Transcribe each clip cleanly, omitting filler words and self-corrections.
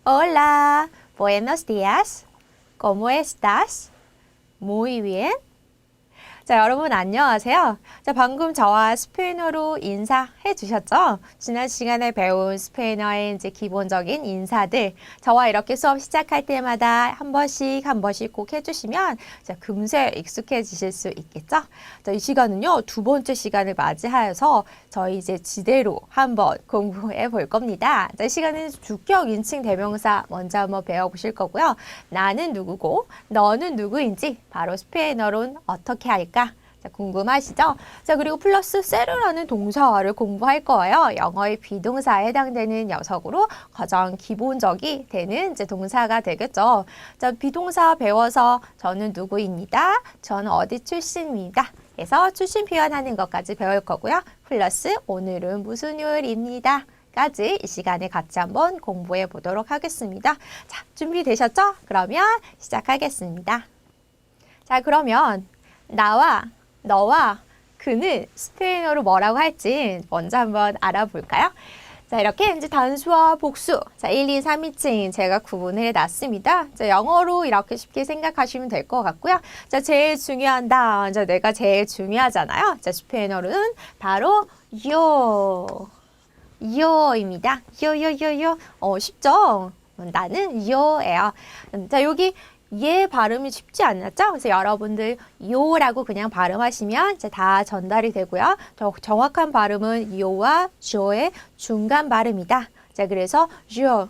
Hola, buenos días. ¿Cómo estás? Muy bien. 자, 여러분 안녕하세요. 자, 방금 저와 스페인어로 인사해 주셨죠? 지난 시간에 배운 스페인어의 이제 기본적인 인사들, 저와 이렇게 수업 시작할 때마다 한 번씩 꼭 해주시면 자, 금세 익숙해지실 수 있겠죠? 자, 이 시간은요, 두 번째 시간을 맞이하여서 저희 이제 지대로 한번 공부해 볼 겁니다. 자, 이 시간은 주격 인칭 대명사 먼저 한번 배워보실 거고요. 나는 누구고, 너는 누구인지 바로 스페인어로는 어떻게 할까? 자, 궁금하시죠? 자, 그리고 플러스 세르라는 동사를 공부할 거예요. 영어의 비동사에 해당되는 녀석으로 가장 기본적이 되는 이제 동사가 되겠죠. 자, 비동사 배워서 저는 누구입니다. 저는 어디 출신입니다. 그래서 출신 표현하는 것까지 배울 거고요. 플러스 오늘은 무슨 요일입니다. 까지 이 시간에 같이 한번 공부해 보도록 하겠습니다. 자, 준비되셨죠? 그러면 시작하겠습니다. 자, 그러면 너와 그는 스페인어로 뭐라고 할지 먼저 한번 알아볼까요? 자, 이렇게 이제 단수와 복수. 자, 1, 2, 3, 2층 제가 구분을 해놨습니다. 자, 영어로 이렇게 쉽게 생각하시면 될 것 같고요. 자, 제일 중요한다. 자, 내가 제일 중요하잖아요. 자, 스페인어로는 바로 yo입니다. yo. 쉽죠? 나는 yo예요. 자, 여기 얘 발음이 쉽지 않았죠? 그래서 여러분들 요라고 그냥 발음하시면 이제 다 전달이 되고요. 정확한 발음은 요와 조의 중간 발음이다. 자, 그래서 조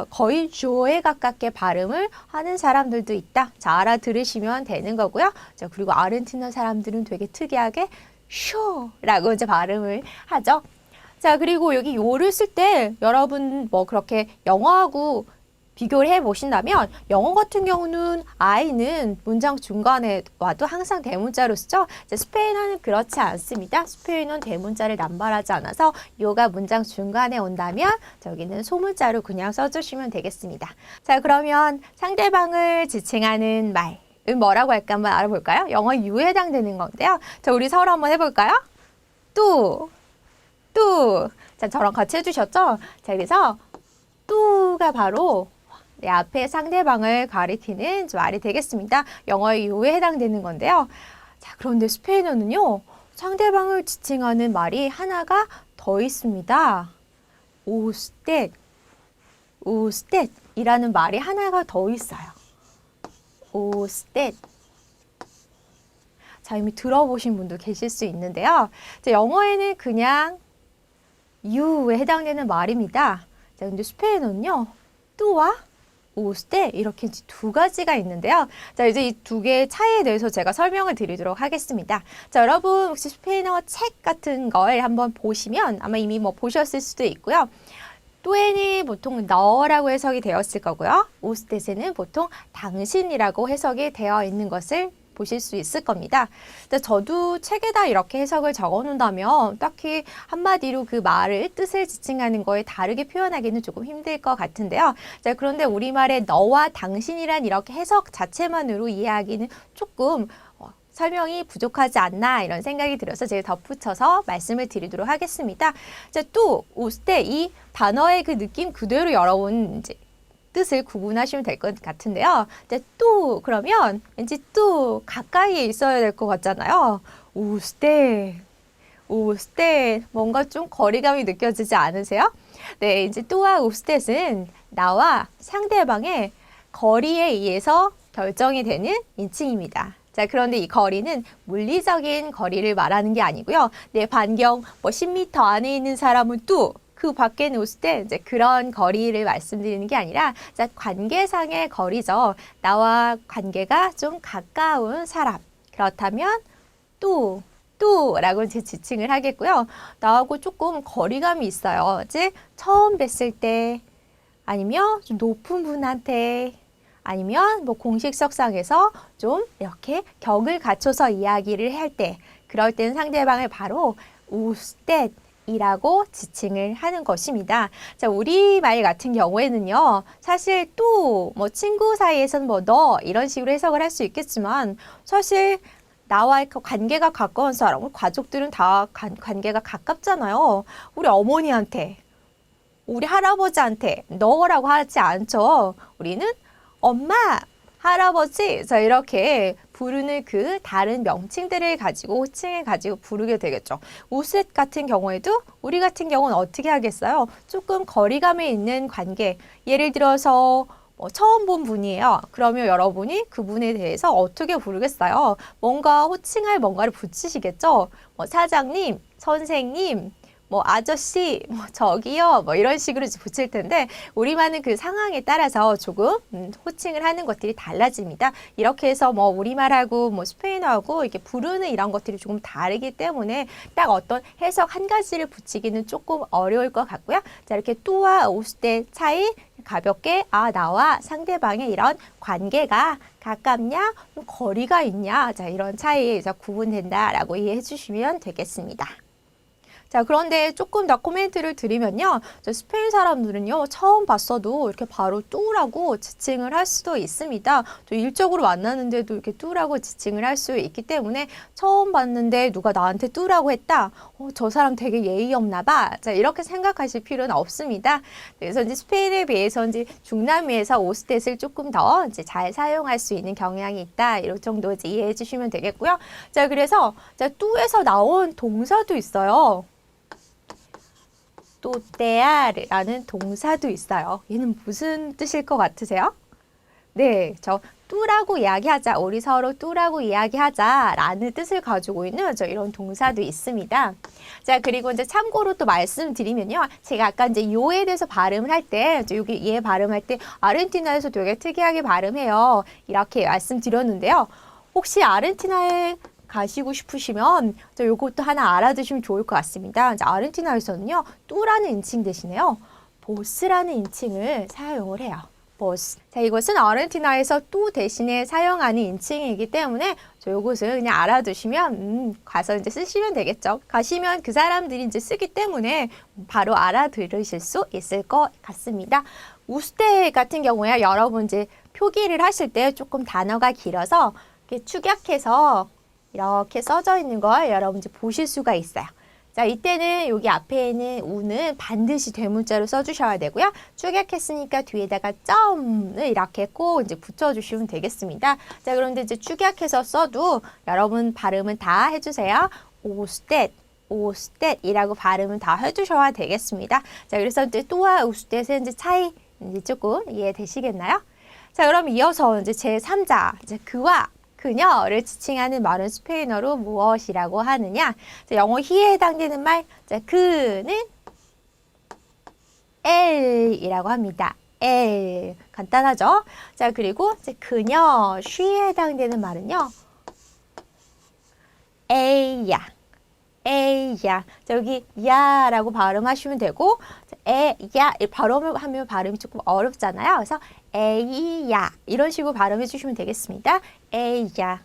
거의 조에 가깝게 발음을 하는 사람들도 있다. 자, 알아들으시면 되는 거고요. 자, 그리고 아르헨티나 사람들은 되게 특이하게 쇼라고 이제 발음을 하죠. 자, 그리고 여기 요를 쓸 때 여러분 뭐 그렇게 영어하고 비교를 해보신다면 영어 같은 경우는 I는 문장 중간에 와도 항상 대문자로 쓰죠. 스페인어는 그렇지 않습니다. 스페인어는 대문자를 남발하지 않아서 요가 문장 중간에 온다면 저기는 소문자로 그냥 써주시면 되겠습니다. 자, 그러면 상대방을 지칭하는 말은 뭐라고 할까 한번 알아볼까요? 영어 U에 해당되는 건데요. 자, 우리 서로 한번 해볼까요? 뚜. 자, 저랑 같이 해주셨죠? 자, 그래서 뚜가 바로 내 앞에 상대방을 가리키는 말이 되겠습니다. 영어의 요에 해당되는 건데요. 자, 그런데 스페인어는요, 상대방을 지칭하는 말이 하나가 더 있습니다. 우스텟이라는 말이 하나가 더 있어요. 우스텟. 자, 이미 들어보신 분도 계실 수 있는데요. 자, 영어에는 그냥 you에 해당되는 말입니다. 자, 근데 스페인어는요, 뚜와 우스테 이렇게 두 가지가 있는데요. 자, 이제 이 두 개의 차이에 대해서 제가 설명을 드리도록 하겠습니다. 자, 여러분 혹시 스페인어 책 같은 걸 한번 보시면 아마 이미 뭐 보셨을 수도 있고요. 뚜에는 보통 너라고 해석이 되었을 거고요. 우스테스는 보통 당신이라고 해석이 되어 있는 것을 보실 수 있을 겁니다. 저도 책에다 이렇게 해석을 적어 놓는다면 딱히 한마디로 그 말을 뜻을 지칭하는 거에 다르게 표현하기는 조금 힘들 것 같은데요. 자, 그런데 우리말의 너와 당신이란 이렇게 해석 자체만으로 이해하기는 조금 설명이 부족하지 않나 이런 생각이 들어서 제가 덧붙여서 말씀을 드리도록 하겠습니다. 자, 또 우스테 이 단어의 그 느낌 그대로 여러분 이제 뜻을 구분하시면 될 것 같은데요. 이제 또 그러면 왠지 또 가까이에 있어야 될 것 같잖아요. 우스테 뭔가 좀 거리감이 느껴지지 않으세요? 네, 이제 또와 우스테는 나와 상대방의 거리에 의해서 결정이 되는 인칭입니다. 자, 그런데 이 거리는 물리적인 거리를 말하는 게 아니고요. 내 반경 뭐 10m 안에 있는 사람은 또 그 밖에 놓을 때 이제 그런 거리를 말씀드리는 게 아니라 자, 관계상의 거리죠. 나와 관계가 좀 가까운 사람. 그렇다면 또라고 이제 지칭을 하겠고요. 나하고 조금 거리감이 있어요. 이제 처음 뵀을 때 아니면 좀 높은 분한테 아니면 뭐 공식석상에서 좀 이렇게 격을 갖춰서 이야기를 할 때 그럴 땐 상대방을 바로 우스텟 이라고 지칭을 하는 것입니다. 자, 우리말 같은 경우에는요, 사실 또 뭐 친구 사이에서는 뭐 너 이런 식으로 해석을 할 수 있겠지만 사실 나와의 관계가 가까운 사람, 가족들은 다 관계가 가깝잖아요. 우리 어머니한테 우리 할아버지한테 너라고 하지 않죠. 우리는 엄마, 할아버지, 자 이렇게 부르는 그 다른 명칭들을 가지고 호칭을 가지고 부르게 되겠죠. 우셋 같은 경우에도 우리 같은 경우는 어떻게 하겠어요? 조금 거리감에 있는 관계. 예를 들어서 처음 본 분이에요. 그러면 여러분이 그분에 대해서 어떻게 부르겠어요? 뭔가 호칭할 뭔가를 붙이시겠죠? 사장님, 선생님, 아저씨, 저기요, 이런 식으로 붙일 텐데, 우리말은 그 상황에 따라서 조금 호칭을 하는 것들이 달라집니다. 이렇게 해서 우리말하고 스페인어하고 이렇게 부르는 이런 것들이 조금 다르기 때문에 딱 어떤 해석 한 가지를 붙이기는 조금 어려울 것 같고요. 자, 이렇게 뚜와 우스때 차이 가볍게 나와 상대방의 이런 관계가 가깝냐, 거리가 있냐, 자, 이런 차이에서 구분된다라고 이해해 주시면 되겠습니다. 자, 그런데 조금 더 코멘트를 드리면요. 스페인 사람들은요, 처음 봤어도 이렇게 바로 뚜라고 지칭을 할 수도 있습니다. 또 일적으로 만나는데도 이렇게 뚜라고 지칭을 할 수 있기 때문에 처음 봤는데 누가 나한테 뚜라고 했다. 저 사람 되게 예의 없나 봐. 자, 이렇게 생각하실 필요는 없습니다. 그래서 이제 스페인에 비해서 이제 중남미에서 오스텟을 조금 더 이제 잘 사용할 수 있는 경향이 있다. 이런 정도 이제 이해해 주시면 되겠고요. 자, 그래서 자, 뚜에서 나온 동사도 있어요. 또떼아르라는 동사도 있어요. 얘는 무슨 뜻일 것 같으세요? 네, 저 뚜라고 이야기하자, 우리 서로 뚜라고 이야기하자라는 뜻을 가지고 있는 이런 동사도 있습니다. 자, 그리고 이제 참고로 또 말씀드리면요, 제가 아까 이제 요에 대해서 발음을 할 때, 여기 얘 발음할 때 아르헨티나에서 되게 특이하게 발음해요. 이렇게 말씀드렸는데요. 혹시 아르헨티나에 가시고 싶으시면 요것도 하나 알아두시면 좋을 것 같습니다. 이제 아르헨티나에서는요, 뚜라는 인칭 대신에요, 보스라는 인칭을 사용을 해요. 보스. 자, 이것은 아르헨티나에서 뚜 대신에 사용하는 인칭이기 때문에 요것을 그냥 알아두시면 가서 이제 쓰시면 되겠죠. 가시면 그 사람들이 이제 쓰기 때문에 바로 알아들으실 수 있을 것 같습니다. 우스테 같은 경우에 여러분 이제 표기를 하실 때 조금 단어가 길어서 이렇게 축약해서 이렇게 써져 있는 걸 여러분들 보실 수가 있어요. 자, 이때는 여기 앞에 있는 우는 반드시 대문자로 써주셔야 되고요. 축약했으니까 뒤에다가 점을 이렇게 꼭 이제 붙여주시면 되겠습니다. 자, 그런데 이제 축약해서 써도 여러분 발음은 다 해주세요. 오스텟, 오스텟이라고 발음은 다 해주셔야 되겠습니다. 자, 그래서 이제 또와 우스텟의 이제 차이 이제 조금 이해되시겠나요? 자, 그럼 이어서 이제 제3자, 이제 그와 그녀를 지칭하는 말은 스페인어로 무엇이라고 하느냐? 자, 영어 he에 해당되는 말, 자, 그는 el이라고 합니다. el. 간단하죠? 자, 그리고 이제 그녀, she에 해당되는 말은요, ella. ella. 자, 여기 야라고 발음하시면 되고, 야 발음하면 발음이 조금 어렵잖아요. 그래서 에이야 이런 식으로 발음해 주시면 되겠습니다. 에이야,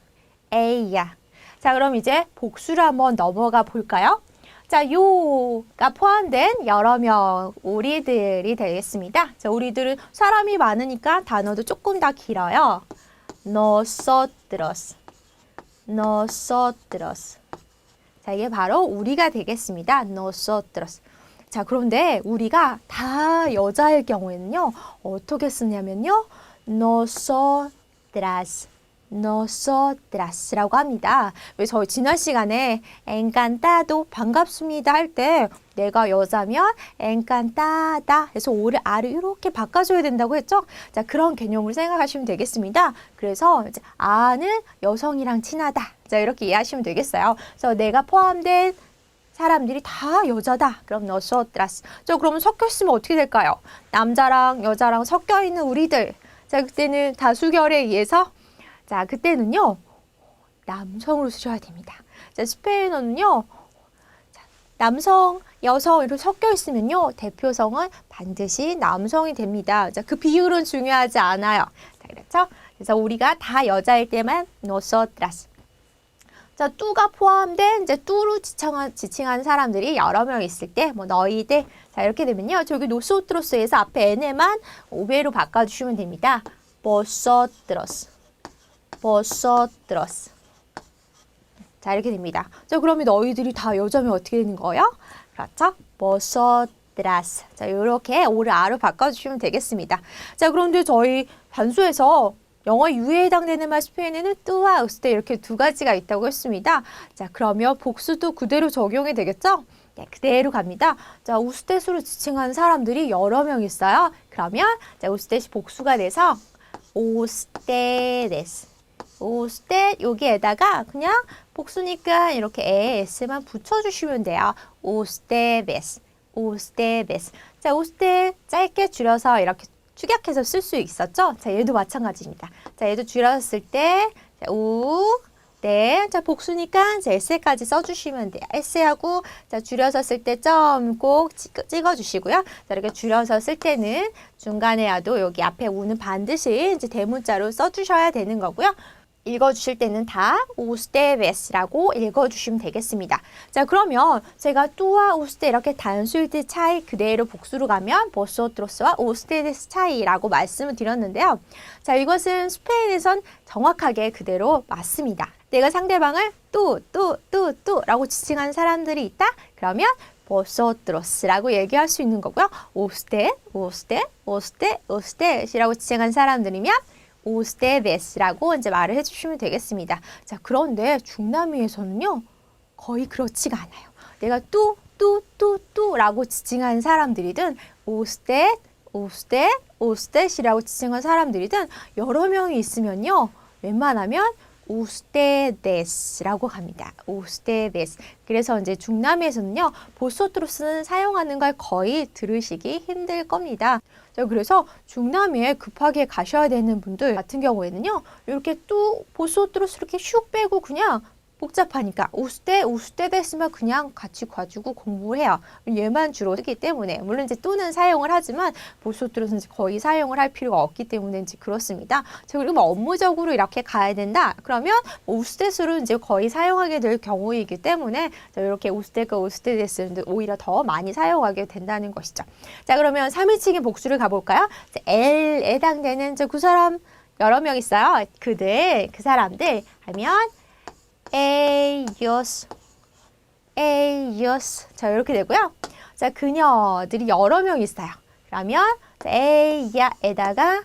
에이야. 자, 그럼 이제 복수를 한번 넘어가 볼까요? 자, 요가 포함된 여러 명 우리들이 되겠습니다. 자, 우리들은 사람이 많으니까 단어도 조금 더 길어요. nosotros, nosotros. 자, 이게 바로 우리가 되겠습니다. nosotros. 자, 그런데 우리가 다 여자일 경우에는요, 어떻게 쓰냐면요, nosotras, nosotras라고 합니다. 왜 저희 지난 시간에 encantado, 반갑습니다 할 때 내가 여자면 encantada 해서 오를 아를 이렇게 바꿔줘야 된다고 했죠? 자, 그런 개념을 생각하시면 되겠습니다. 그래서 이제 아는 여성이랑 친하다. 자, 이렇게 이해하시면 되겠어요. 그래서 내가 포함된 사람들이 다 여자다. 그럼 nosotras. 저 그러면 섞여 있으면 어떻게 될까요? 남자랑 여자랑 섞여 있는 우리들. 자, 그때는 다수결에 의해서 자, 그때는요, 남성으로 쓰셔야 됩니다. 자, 스페인어는요, 남성, 여성 이렇게 섞여 있으면요, 대표성은 반드시 남성이 됩니다. 자, 그 비율은 중요하지 않아요. 자, 그렇죠? 그래서 우리가 다 여자일 때만 nosotras. 자, 뚜가 포함된 이제 뚜로 지칭한 사람들이 여러 명 있을 때, 너희들. 자, 이렇게 되면요, 저기 노소트로스에서 앞에 n에만 오베로 바꿔주시면 됩니다. vosotros, vosotros. 자, 이렇게 됩니다. 자, 그러면 너희들이 다 여자면 어떻게 되는 거예요? 그렇죠? vosotras. vosotras. 자, 이렇게 오를 아로 바꿔주시면 되겠습니다. 자, 그런데 저희 반수에서 영어 유해에 해당되는 말 스페인어는 뚜와 우스테 이렇게 두 가지가 있다고 했습니다. 자, 그러면 복수도 그대로 적용이 되겠죠? 네, 그대로 갑니다. 자, 우스테스로 지칭하는 사람들이 여러 명 있어요. 그러면 자, 우스테시 복수가 돼서 우스테데스. 우스테 여기에다가 그냥 복수니까 이렇게 s만 붙여주시면 돼요. 우스테베스. 우스테베스. 자, 우스테 짧게 줄여서 이렇게 축약해서 쓸 수 있었죠? 자, 얘도 마찬가지입니다. 자, 얘도 줄였을 때, 자, 네. 자, 복수니까 자, s까지 써주시면 돼요. s하고, 자, 줄여서 쓸 때 점 꼭 찍어주시고요. 자, 이렇게 줄여서 쓸 때는 중간에라도 여기 앞에 우는 반드시 이제 대문자로 써주셔야 되는 거고요. 읽어주실 때는 다 ustedes,라고 읽어주시면 되겠습니다. 자, 그러면 제가 뚜와 우스테 이렇게 단수일대 차이 그대로 복수로 가면 vosotros와 ustedes 차이라고 말씀을 드렸는데요. 자, 이것은 스페인에선 정확하게 그대로 맞습니다. 내가 상대방을 라고 지칭하는 사람들이 있다? 그러면 vosotros라고 얘기할 수 있는 거고요. ustedes,이라고 지칭하는 사람들이면 우스테베스라고 이제 말을 해주시면 되겠습니다. 자, 그런데 중남미에서는요, 거의 그렇지가 않아요. 내가 라고 지칭하는 사람들이든 우스테이라고 지칭한 사람들이든 여러 명이 있으면요, 웬만하면 우스테데스라고 갑니다. 우스테데스. 그래서 이제 중남미에서는요, 보소트로스는 사용하는 걸 거의 들으시기 힘들 겁니다. 자, 그래서 중남미에 급하게 가셔야 되는 분들 같은 경우에는요, 이렇게 보소트로스 이렇게 슉 빼고 그냥 복잡하니까 우스테데스만 그냥 같이 가지고 공부해요. 얘만 주로 쓰기 때문에. 물론 이제 또는 사용을 하지만 보소트로스는 거의 사용을 할 필요가 없기 때문에 이제 그렇습니다. 자, 그리고 뭐 업무적으로 이렇게 가야 된다. 그러면 우스테스로 이제 거의 사용하게 될 경우이기 때문에 자, 이렇게 우스테데스는 오히려 더 많이 사용하게 된다는 것이죠. 자, 그러면 3인칭의 복수를 가볼까요? 자, L에 해당되는 그 사람 여러 명 있어요. 그 사람들 하면 ellos. 자, 이렇게 되고요. 자, 그녀들이 여러 명 있어요. 그러면 ella에다가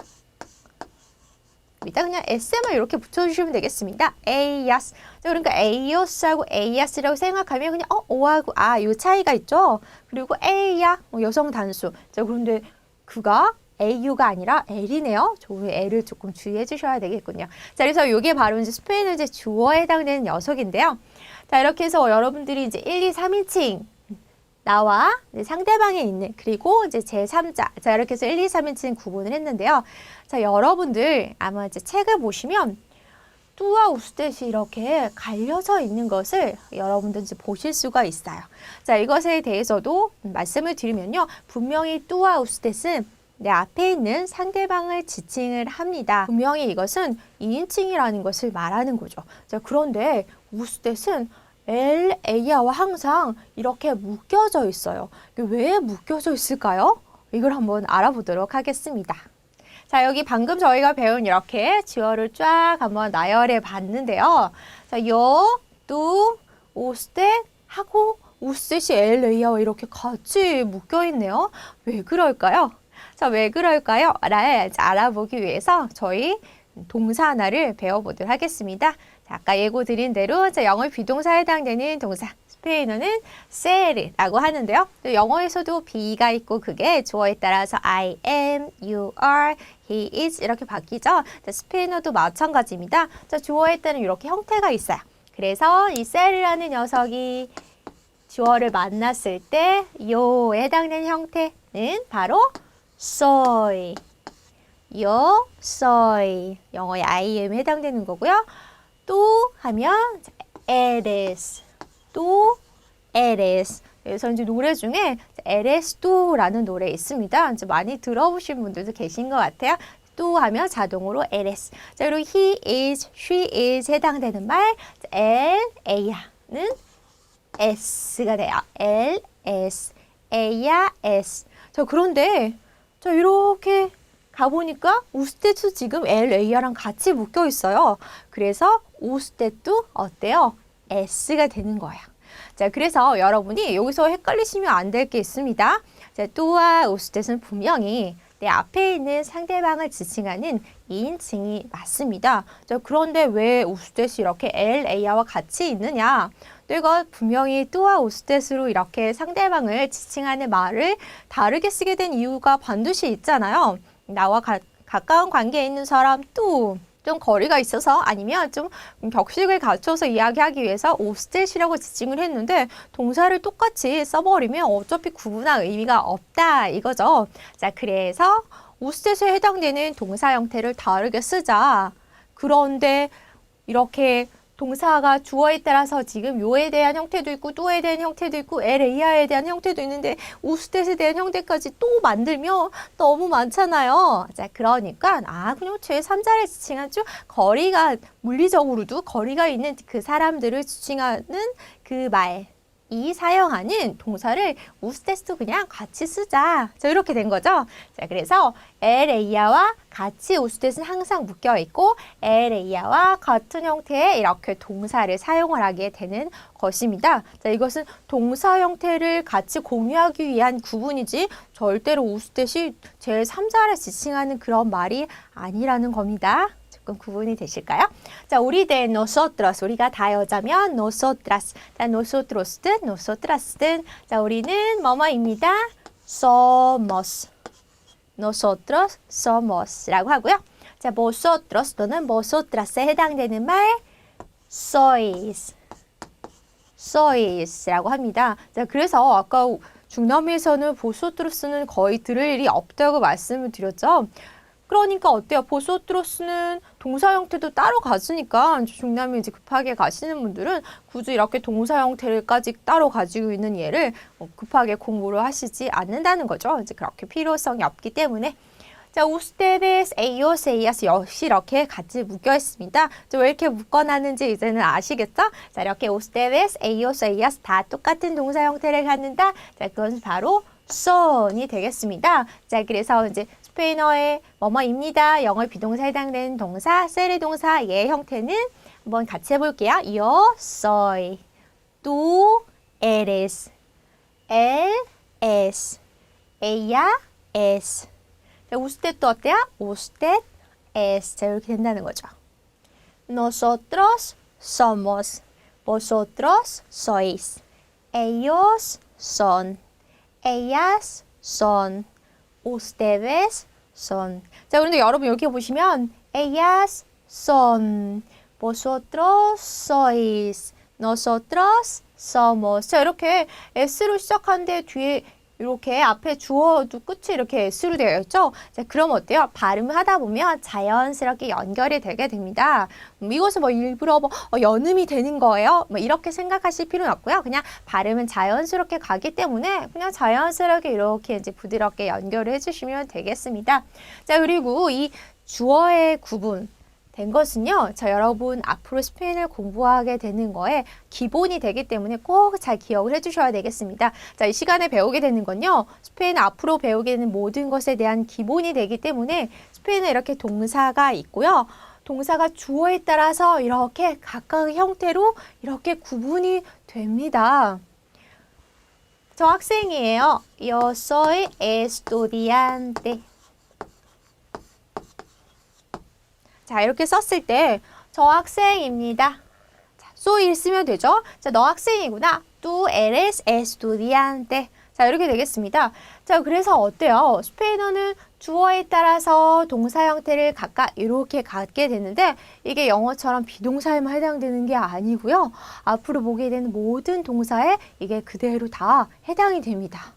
일단 그냥 s만 이렇게 붙여주시면 되겠습니다. ellas. 자, 그러니까 ellos하고 ellas라고 생각하면 그냥 o하고 요 차이가 있죠. 그리고 ella 여성 단수. 자, 그런데 그가 au가 아니라 L이네요. 저 L을 조금 주의해 주셔야 되겠군요. 자, 그래서 이게 바로 이제 스페인어 이제 주어에 해당되는 녀석인데요. 자, 이렇게 해서 여러분들이 이제 1, 2, 3인칭 나와 상대방에 있는 그리고 이제 제3자. 자, 이렇게 해서 1, 2, 3인칭 구분을 했는데요. 자, 여러분들 아마 이제 책을 보시면 뚜와 우스tet이 이렇게 갈려져 있는 것을 여러분들 이제 보실 수가 있어요. 자, 이것에 대해서도 말씀을 드리면요. 분명히 뚜와 우스tet은 내 앞에 있는 상대방을 지칭을 합니다. 분명히 이것은 2인칭이라는 것을 말하는 거죠. 자, 그런데 우스tet은 L,A와 항상 이렇게 묶여져 있어요. 왜 묶여져 있을까요? 이걸 한번 알아보도록 하겠습니다. 자, 여기 방금 저희가 배운 이렇게 주어를 쫙 한번 나열해 봤는데요. 자, 우스tet 하고 우스tet이 L,A와 이렇게 같이 묶여 있네요. 왜 그럴까요? 자, 왜 그럴까요? 알아보기 위해서 저희 동사 하나를 배워보도록 하겠습니다. 자, 아까 예고 드린 대로 영어 비동사에 해당되는 동사 스페인어는 ser라고 하는데요. 영어에서도 be가 있고 그게 주어에 따라서 I am, you are, he is 이렇게 바뀌죠. 자, 스페인어도 마찬가지입니다. 자, 주어에 따른 이렇게 형태가 있어요. 그래서 이 ser이라는 녀석이 주어를 만났을 때 요에 해당되는 형태는 바로 soy, yo soy. 영어의 I am에 해당되는 거고요. 또 하면 eres, 또 eres. 그래서 이제 노래 중에 eres tú라는 노래 있습니다. 이제 많이 들어보신 분들도 계신 것 같아요. 또 하면 자동으로 eres. 자, 그리고 he is, she is 해당되는 말 L, A야는 S가 돼요. L, S, A야, S. 자, 그런데 자, 이렇게 가보니까 우스테트 지금 L, A랑 같이 묶여 있어요. 그래서 우스테트 어때요? S가 되는 거예요. 자, 그래서 여러분이 여기서 헷갈리시면 안 될 게 있습니다. 자, 또와 우스tet은 분명히 내 앞에 있는 상대방을 지칭하는 2인칭이 맞습니다. 자, 그런데 왜 우스tet이 이렇게 LA와 같이 있느냐? 내가 분명히 또와 우스tet으로 이렇게 상대방을 지칭하는 말을 다르게 쓰게 된 이유가 반드시 있잖아요. 나와 가까운 관계에 있는 사람 또 좀 거리가 있어서 아니면 좀 격식을 갖춰서 이야기하기 위해서 우스tet이라고 지칭을 했는데 동사를 똑같이 써버리면 어차피 구분할 의미가 없다 이거죠. 자, 그래서 우스tet에 해당되는 동사 형태를 다르게 쓰자. 그런데 이렇게 동사가 주어에 따라서 지금 요에 대한 형태도 있고 또에 대한 형태도 있고 LA에 대한 형태도 있는데 우스tet에 대한 형태까지 또 만들면 너무 많잖아요. 자, 그러니까 그냥 제3자를 지칭한 좀 거리가 물리적으로도 거리가 있는 그 사람들을 지칭하는 그 말. 이 사용하는 동사를 우스tet도 그냥 같이 쓰자. 자, 이렇게 된 거죠. 자, 그래서 LA와 같이 우스tet은 항상 묶여 있고 LA와 같은 형태의 이렇게 동사를 사용을 하게 되는 것입니다. 자, 이것은 동사 형태를 같이 공유하기 위한 구분이지 절대로 우스tet이 제3자를 지칭하는 그런 말이 아니라는 겁니다. 조금 구분이 되실까요? 자, 우리 대 nosotros, 우리가 다 여자면 nosotras, 자, nosotros든, nosotras든, 자, 우리는 뭐뭐입니다. somos, nosotros somos라고 하고요. 자, vosotros 또는 vosotras에 해당되는 말 sois, sois라고 합니다. 자, 그래서 아까 중남미에서는 vosotros는 거의 들을 일이 없다고 말씀을 드렸죠. 그러니까 어때요? 보소트로스는 동사 형태도 따로 가지니까 중남미 이제 급하게 가시는 분들은 굳이 이렇게 동사 형태를까지 따로 가지고 있는 얘를 급하게 공부를 하시지 않는다는 거죠. 이제 그렇게 필요성이 없기 때문에. 자, ustedes, ellos, ellas 역시 이렇게 같이 묶여 있습니다. 왜 이렇게 묶어놨는지 이제는 아시겠죠? 자, 이렇게 ustedes, ellos, ellas 다 똑같은 동사 형태를 갖는다. 자, 그건 바로 son이 되겠습니다. 자, 그래서 이제 스페인어의 뭐뭐입니다. 영어 비동사에 해당되는 동사, ser 동사의 형태는 한번 같이 해볼게요. Yo soy, tú eres, él es, ella es. 자, usted 어때요? usted es. 자, 이렇게 된다는 거죠. Nosotros somos, vosotros sois, ellos son, ellas son. ustedes son. 자, 그런데 여러분 여기 보시면 ellas son, vosotros sois, nosotros somos. 자, 이렇게 s로 시작하는데 뒤에 이렇게 앞에 주어도 끝이 이렇게 s로 되어 있죠? 자, 그럼 어때요? 발음을 하다 보면 자연스럽게 연결이 되게 됩니다. 이것은 뭐 일부러 연음이 되는 거예요? 뭐 이렇게 생각하실 필요는 없고요. 그냥 발음은 자연스럽게 가기 때문에 그냥 자연스럽게 이렇게 이제 부드럽게 연결을 해주시면 되겠습니다. 자, 그리고 이 주어의 구분 된 것은요. 자, 여러분 앞으로 스페인을 공부하게 되는 거에 기본이 되기 때문에 꼭 잘 기억을 해주셔야 되겠습니다. 자, 이 시간에 배우게 되는 건요. 스페인 앞으로 배우게 되는 모든 것에 대한 기본이 되기 때문에 스페인에 이렇게 동사가 있고요. 동사가 주어에 따라서 이렇게 각각의 형태로 이렇게 구분이 됩니다. 저 학생이에요. Yo soy estudiante. 자, 이렇게 썼을 때 저 학생입니다. 자, soy를 쓰면 되죠. 자, 너 학생이구나. Tú eres estudiante. 자, 이렇게 되겠습니다. 자, 그래서 어때요? 스페인어는 주어에 따라서 동사 형태를 각각 이렇게 갖게 되는데 이게 영어처럼 비동사에만 해당되는 게 아니고요. 앞으로 보게 되는 모든 동사에 이게 그대로 다 해당이 됩니다.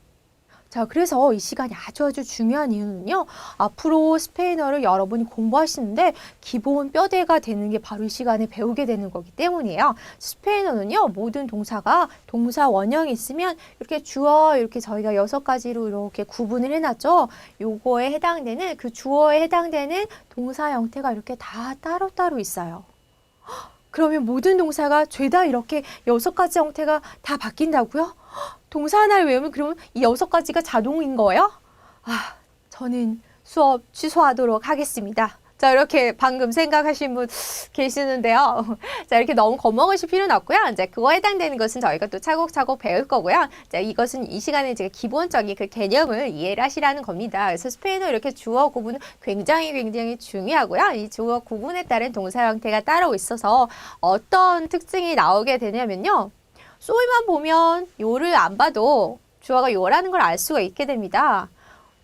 자, 그래서 이 시간이 아주 중요한 이유는요. 앞으로 스페인어를 여러분이 공부하시는데 기본 뼈대가 되는 게 바로 이 시간에 배우게 되는 거기 때문이에요. 스페인어는요. 모든 동사가 동사 원형이 있으면 이렇게 주어 이렇게 저희가 6가지로 이렇게 구분을 해놨죠. 요거에 해당되는 그 주어에 해당되는 동사 형태가 이렇게 다 따로따로 있어요. 그러면 모든 동사가 죄다 이렇게 6가지 형태가 다 바뀐다고요? 동사 하나를 외우면 그러면 이 6가지가 자동인 거예요? 저는 수업 취소하도록 하겠습니다. 자, 이렇게 방금 생각하신 분 계시는데요. 자, 이렇게 너무 겁먹으실 필요는 없고요. 이제 그거에 해당되는 것은 저희가 또 차곡차곡 배울 거고요. 자, 이것은 이 시간에 제가 기본적인 그 개념을 이해를 하시라는 겁니다. 그래서 스페인어 이렇게 주어 구분은 굉장히 중요하고요. 이 주어 구분에 따른 동사 형태가 따로 있어서 어떤 특징이 나오게 되냐면요. 소위만 보면 요를 안 봐도 주어가 요라는 걸 알 수가 있게 됩니다.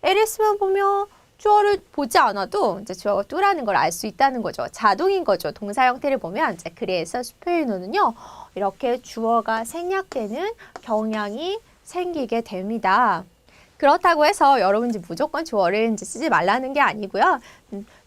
LS만 보면 주어를 보지 않아도 이제 주어가 또라는 걸 알 수 있다는 거죠. 자동인 거죠. 동사 형태를 보면 이제 그래서 스페인어는요. 이렇게 주어가 생략되는 경향이 생기게 됩니다. 그렇다고 해서 여러분 이제 무조건 주어를 이제 쓰지 말라는 게 아니고요.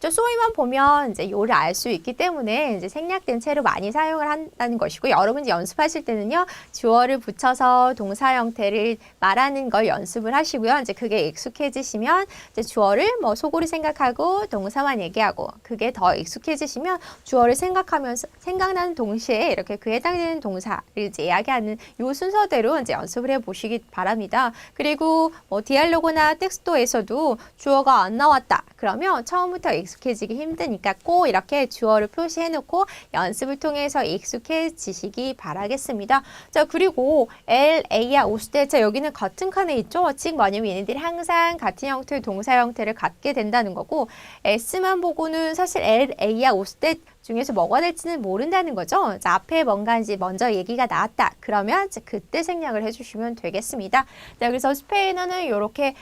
저 소위만 보면 이제 요를 알 수 있기 때문에 이제 생략된 채로 많이 사용을 한다는 것이고, 여러분 이제 연습하실 때는요, 주어를 붙여서 동사 형태를 말하는 걸 연습을 하시고요. 이제 그게 익숙해지시면 이제 주어를 뭐 속으로 생각하고 동사만 얘기하고, 그게 더 익숙해지시면 주어를 생각하면서 생각나는 동시에 이렇게 그에 해당되는 동사를 이제 이야기하는 요 순서대로 이제 연습을 해 보시기 바랍니다. 그리고 뭐 디알로그나 텍스토에서도 주어가 안 나왔다. 그러면 처음부터 익숙해지기 힘드니까 꼭 이렇게 주어를 표시해 놓고 연습을 통해서 익숙해지시기 바라겠습니다. 자, 그리고 L, A야, 오스테. 자, 여기는 같은 칸에 있죠. 즉 뭐냐면 얘네들이 항상 같은 형태의 동사 형태를 갖게 된다는 거고, S만 보고는 사실 L, A야, 오스테 중에서 뭐가 될지는 모른다는 거죠. 자, 앞에 뭔가 이제 먼저 얘기가 나왔다. 그러면 그때 생략을 해주시면 되겠습니다. 자, 그래서 스페인어는 이렇게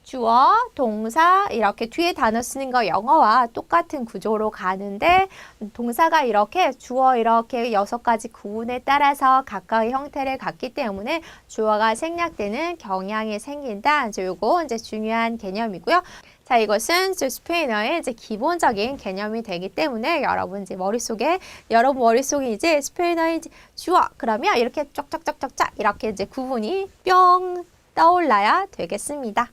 주어, 동사 이렇게 뒤에 단어 쓰는 거 영어와 똑같은 구조로 가는데, 동사가 이렇게 주어 이렇게 6가지 구분에 따라서 각각의 형태를 갖기 때문에 주어가 생략되는 경향이 생긴다. 이제 요거 이제 중요한 개념이고요. 자, 이것은 스페인어의 이제 기본적인 개념이 되기 때문에 여러분 머릿속에 이제 스페인어의 주어 그러면 이렇게 쫙쫙쫙쫙쫙 이렇게 이제 구분이 뿅 떠올라야 되겠습니다.